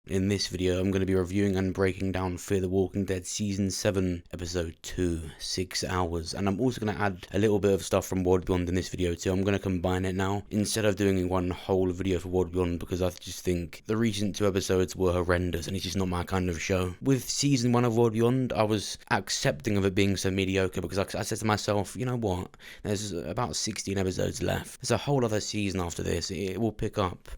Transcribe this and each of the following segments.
In this video, I'm going to be reviewing and breaking down Fear the Walking Dead Season 7, Episode 2, 6 hours. And I'm also going to add a little bit of stuff from World Beyond in this video too. I'm going to combine it now, instead of doing one whole video for World Beyond, because I just think the recent 2 episodes were horrendous, and it's just not my kind of show. With Season 1 of World Beyond, I was accepting of it being so mediocre, because I said to myself, you know what, there's about 16 episodes left. There's a whole other season after this, it will pick up.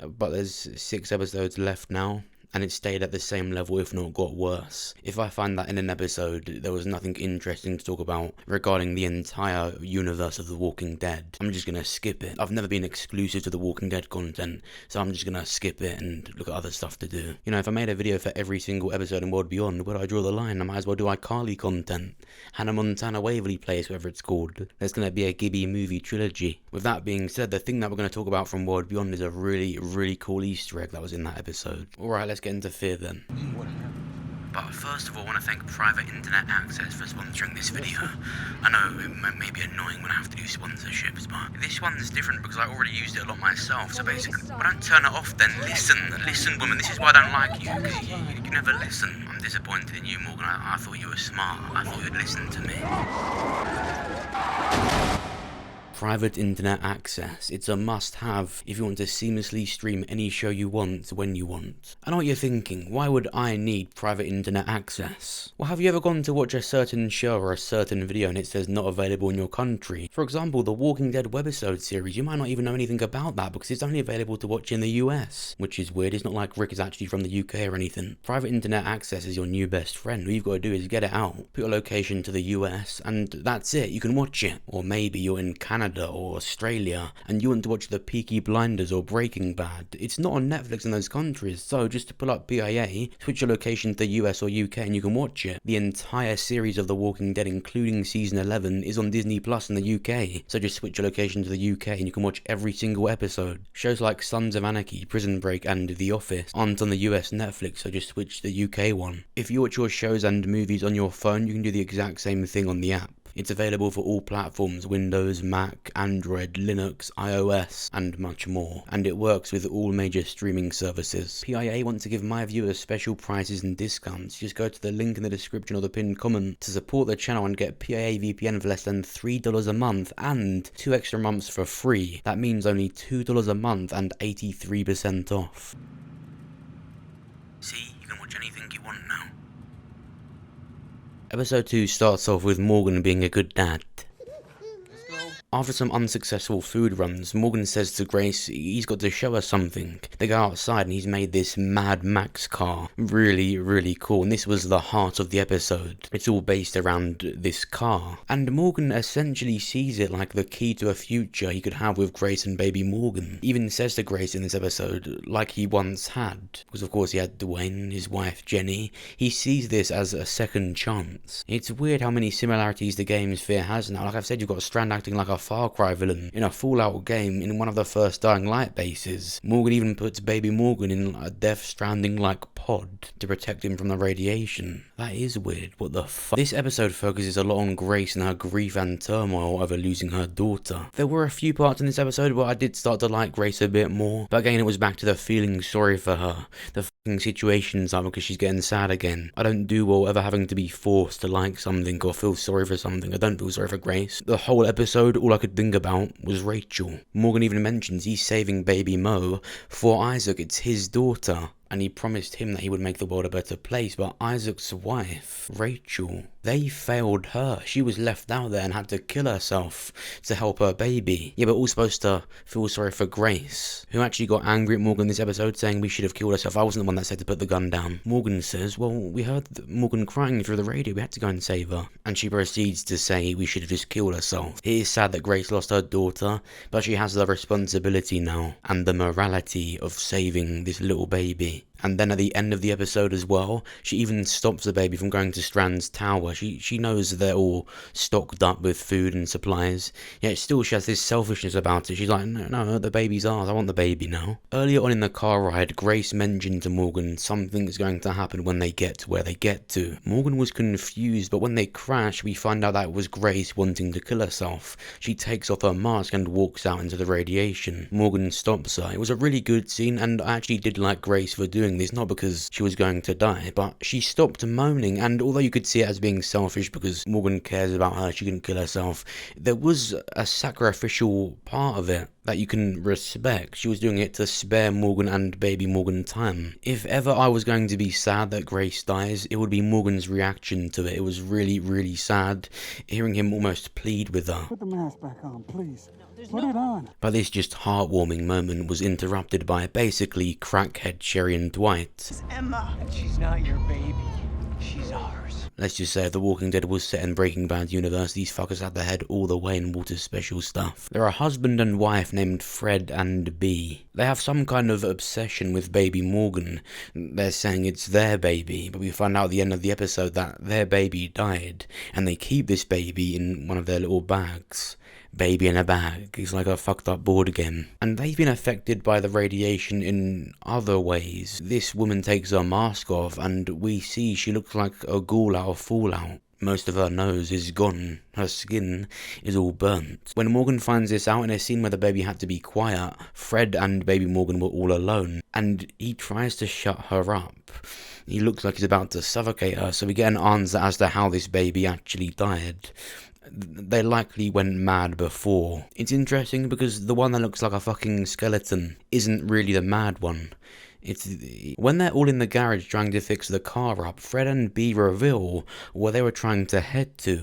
But there's 6 episodes left now, and it stayed at the same level, if not got worse. If I find that in an episode there was nothing interesting to talk about regarding the entire universe of The Walking Dead, I'm just gonna skip it. I've never been exclusive to The Walking Dead content, so I'm just gonna skip it and look at other stuff to do. You know, if I made a video for every single episode in World Beyond, where do I draw the line? I might as well do iCarly content. Hannah Montana Waverly Place, whatever it's called. There's gonna be a Gibby movie trilogy. With that being said, the thing that we're gonna talk about from World Beyond is a really cool Easter egg that was in that episode. Alright, let's get into Fear then. But first of all, I want to thank Private Internet Access for sponsoring this video. I know it may be annoying when I have to do sponsorships, but this one's different because I already used it a lot myself, so basically, but don't turn it off then, listen woman, this is why I don't like you, because you never listen. I'm disappointed in you, Morgan. I thought you were smart, I thought you'd listen to me. Private Internet Access. It's a must-have if you want to seamlessly stream any show you want when you want. I know what you're thinking, why would I need private internet access? Well, have you ever gone to watch a certain show or a certain video and it says not available in your country? For example, the Walking Dead webisode series, you might not even know anything about that because it's only available to watch in the US, which is weird. It's not like Rick is actually from the UK or anything. Private internet access is your new best friend. All you've got to do is get it out, put your location to the US, and that's it, you can watch it. Or maybe you're in Canada or Australia and you want to watch the Peaky Blinders or Breaking Bad. It's not on Netflix in those countries, so just to pull up PIA, switch your location to the US or UK and you can watch it. The entire series of The Walking Dead, including season 11, is on Disney Plus in the UK, so just switch your location to the UK and you can watch every single episode. Shows like Sons of Anarchy, Prison Break and The Office aren't on the US Netflix, so just switch to the UK one. If you watch your shows and movies on your phone, you can do the exact same thing on the app. It's available for all platforms: Windows, Mac, Android, Linux, iOS, and much more. And it works with all major streaming services. PIA want to give my viewers special prices and discounts. Just go to the link in the description or the pinned comment to support the channel and get PIA VPN for less than $3 a month and 2 extra months for free. That means only $2 a month and 83% off. See, you can watch anything you want now. Episode 2 starts off with Morgan being a good dad. After some unsuccessful food runs, Morgan says to Grace he's got to show her something. They go outside and he's made this Mad Max car. Really cool, and this was the heart of the episode. It's all based around this car. And Morgan essentially sees it like the key to a future he could have with Grace and baby Morgan. Even says to Grace in this episode, like he once had. Because of course he had Dwayne, his wife Jenny. He sees this as a second chance. It's weird how many similarities the game's Fear has now. Like I've said, you've got Strand acting like a Far Cry villain in a Fallout game in one of the first Dying Light bases. Morgan even puts baby Morgan in a Death Stranding-like pod to protect him from the radiation. That is weird, what the fuck? This episode focuses a lot on Grace and her grief and turmoil over losing her daughter. There were a few parts in this episode where I did start to like Grace a bit more, but again it was back to the feeling sorry for her. The fucking situations are because she's getting sad again. I don't do well ever having to be forced to like something or feel sorry for something. I don't feel sorry for Grace. The whole episode, all I could think about was Rachel. Morgan even mentions he's saving baby Mo for Isaac. It's his daughter. And he promised him that he would make the world a better place, but Isaac's wife, Rachel, they failed her. She was left out there and had to kill herself to help her baby. Yeah, but all supposed to feel sorry for Grace, who actually got angry at Morgan this episode, saying we should have killed herself. I wasn't the one that said to put the gun down. Morgan says, well, we heard Morgan crying through the radio, we had to go and save her. And she proceeds to say we should have just killed herself. It is sad that Grace lost her daughter, but she has the responsibility now and the morality of saving this little baby. And then at the end of the episode as well, she even stops the baby from going to Strand's tower. She knows they're all stocked up with food and supplies, yet still she has this selfishness about it. She's like, no, the baby's ours, I want the baby now. Earlier on in the car ride, Grace mentioned to Morgan something's going to happen when they get to where they get to. Morgan was confused, but when they crash, we find out that it was Grace wanting to kill herself. She takes off her mask and walks out into the radiation. Morgan stops her. It was a really good scene, and I actually did like Grace for doing doing this not because she was going to die, but she stopped moaning, and although you could see it as being selfish because Morgan cares about her, she couldn't kill herself, there was a sacrificial part of it that you can respect. She was doing it to spare Morgan and baby Morgan time. If ever I was going to be sad that Grace dies, it would be Morgan's reaction to it. It was really, really sad, hearing him almost plead with her. Put the mask back on, please. Put it on. But this just heartwarming moment was interrupted by basically crackhead Sherry and Dwight. It's Emma. And she's not your baby. She's ours. Let's just say if The Walking Dead was set in Breaking Bad universe, these fuckers had their head all the way in Walter's special stuff. They're a husband and wife named Fred and Bee. They have some kind of obsession with baby Morgan. They're saying it's their baby, but we find out at the end of the episode that their baby died, and they keep this baby in one of their little bags. Baby in a bag. It's like a fucked up board game. And they've been affected by the radiation in other ways. This woman takes her mask off and we see she looks like a ghoul out of Fallout. Most of her nose is gone. Her skin is all burnt. When Morgan finds this out in a scene where the baby had to be quiet, Fred and baby Morgan were all alone, and he tries to shut her up. He looks like he's about to suffocate her, so we get an answer as to how this baby actually died. They likely went mad before. It's interesting because the one that looks like a fucking skeleton isn't really the mad one. It's when they're all in the garage trying to fix the car up, Fred and Bee reveal where they were trying to head to.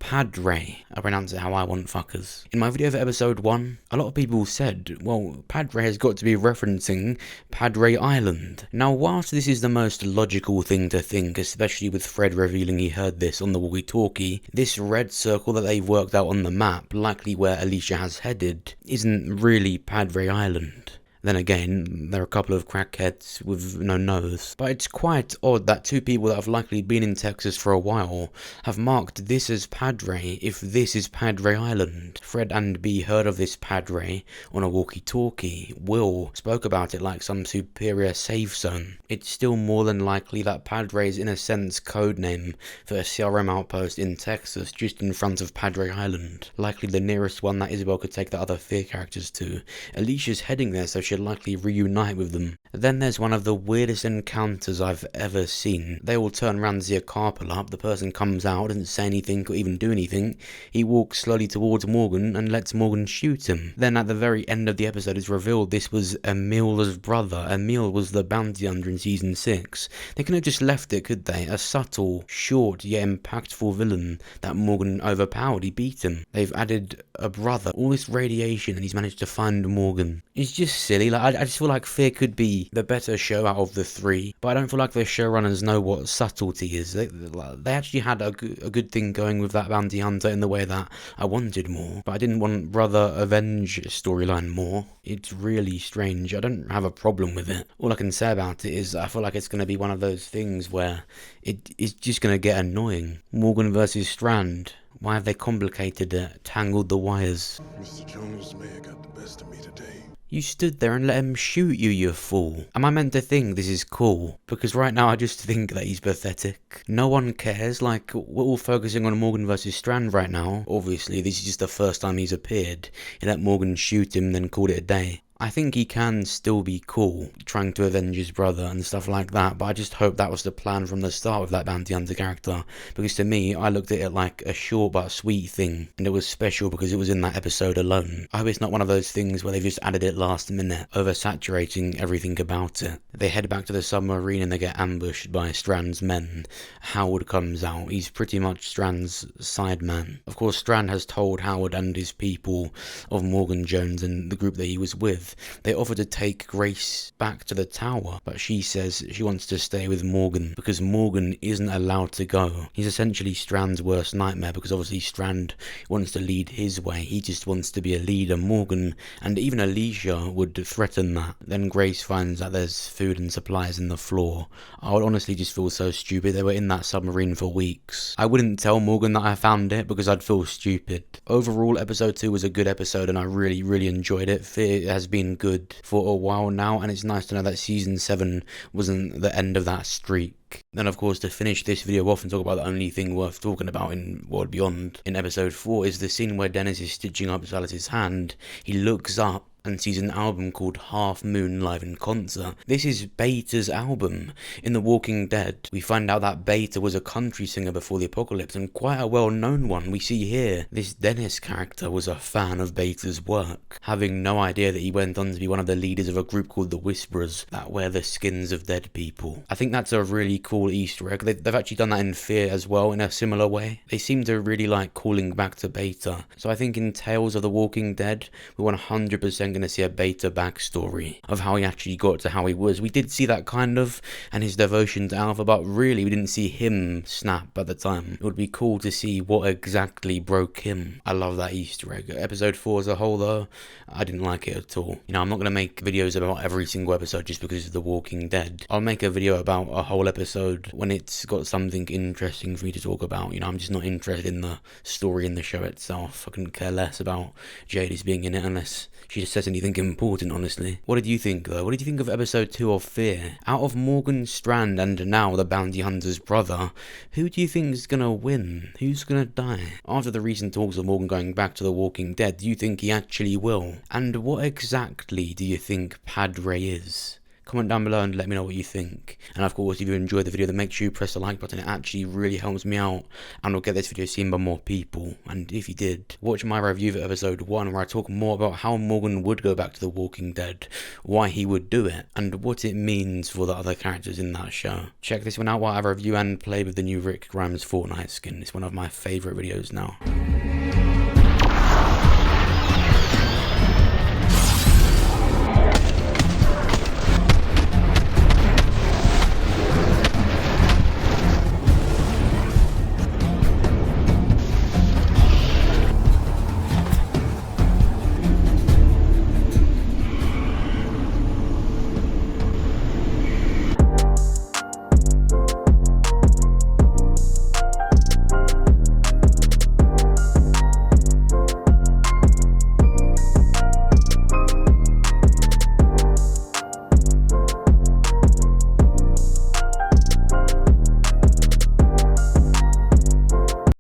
Padre. I pronounce it how I want, fuckers. In my video for episode 1, a lot of people said, well, Padre has got to be referencing Padre Island. Now, whilst this is the most logical thing to think, especially with Fred revealing he heard this on the walkie-talkie, this red circle that they've worked out on the map, likely where Alicia has headed, isn't really Padre Island. Then again, there are a couple of crackheads with no nose. But it's quite odd that two people that have likely been in Texas for a while have marked this as Padre if this is Padre Island. Fred and Bee heard of this Padre on a walkie-talkie. Will spoke about it like some superior safe zone. It's still more than likely that Padre is in a sense codename for a CRM outpost in Texas just in front of Padre Island. Likely the nearest one that Isabel could take the other Fear characters to. Alicia's heading there, so she'll likely reunite with them. Then there's one of the weirdest encounters I've ever seen. They all turn around and see a car pull up. The person comes out, doesn't say anything or even do anything. He walks slowly towards Morgan and lets Morgan shoot him. Then at the very end of the episode it's revealed this was Emil's brother. Emil was the bounty hunter in season 6. They couldn't have just left it, could they? A subtle, short yet impactful villain that Morgan overpowered. He beat him. They've added a brother. All this radiation and he's managed to find Morgan. It's just silly. Like I just feel like Fear could be the better show out of the 3, but I don't feel like the showrunners know what subtlety is. They actually had a good thing going with that bounty hunter in the way that I wanted more, but I didn't want Brother Avenge storyline more. It's really strange. I don't have a problem with it. All I can say about it is I feel like it's going to be one of those things where it is just going to get annoying. Morgan versus Strand. Why have they complicated it, tangled the wires? Mr. Jones may have got the best of me today. You stood there and let him shoot you, you fool. Am I meant to think this is cool? Because right now I just think that he's pathetic. No one cares, like, we're all focusing on Morgan versus Strand right now. Obviously, this is just the first time he's appeared. He let Morgan shoot him, then called it a day. I think he can still be cool, trying to avenge his brother and stuff like that, but I just hope that was the plan from the start with that bounty hunter character, because to me, I looked at it like a short but sweet thing, and it was special because it was in that episode alone. I hope it's not one of those things where they've just added it last minute, oversaturating everything about it. They head back to the submarine and they get ambushed by Strand's men. Howard comes out. He's pretty much Strand's side man. Of course, Strand has told Howard and his people of Morgan Jones and the group that he was with. They offer to take Grace back to the tower, but she says she wants to stay with Morgan because Morgan isn't allowed to go. He's essentially Strand's worst nightmare because obviously Strand wants to lead his way. He just wants to be a leader. Morgan and even Alicia would threaten that. Then Grace finds that there's food and supplies in the floor. I would honestly just feel so stupid. They were in that submarine for weeks. I wouldn't tell Morgan that I found it because I'd feel stupid. Overall, episode 2 was a good episode and I really enjoyed it. Fear has been good for a while now, and it's nice to know that season 7 wasn't the end of that streak. Then of course, to finish this video off and talk about the only thing worth talking about in World Beyond in episode 4 is the scene where Dennis is stitching up Silas's hand. He looks up and sees an album called Half Moon Live in Concert. This is Beta's album. In The Walking Dead, we find out that Beta was a country singer before the apocalypse, and quite a well-known one. We see here, this Dennis character was a fan of Beta's work, having no idea that he went on to be one of the leaders of a group called the Whisperers that wear the skins of dead people. I think that's a really cool Easter egg. They've actually done that in Fear as well, in a similar way. They seem to really like calling back to Beta. So I think in Tales of the Walking Dead, we're 100% going to see a Beta backstory of how he actually got to how he was. We did see that kind of, and his devotion to Alpha, but really we didn't see him snap at the time. It would be cool to see what exactly broke him. I love that Easter egg. Episode 4 as a whole though, I didn't like it at all. You know, I'm not going to make videos about every single episode just because of The Walking Dead. I'll make a video about a whole episode when it's got something interesting for me to talk about. You know, I'm just not interested in the story in the show itself. I couldn't care less about Jadis being in it unless she just says anything important, honestly. What did you think though? What did you think of episode 2 of Fear? Out of Morgan, Strand, and now the Bounty Hunter's brother, who do you think is gonna win? Who's gonna die? After the recent talks of Morgan going back to The Walking Dead, do you think he actually will? And what exactly do you think Padre is? Comment down below and let me know what you think. And of course, if you enjoyed the video, then make sure you press the like button. It actually really helps me out and will get this video seen by more people. And if you did, watch my review of episode 1 where I talk more about how Morgan would go back to The Walking Dead, why he would do it, and what it means for the other characters in that show. Check this one out while I review and play with the new Rick Grimes Fortnite skin. It's one of my favourite videos now.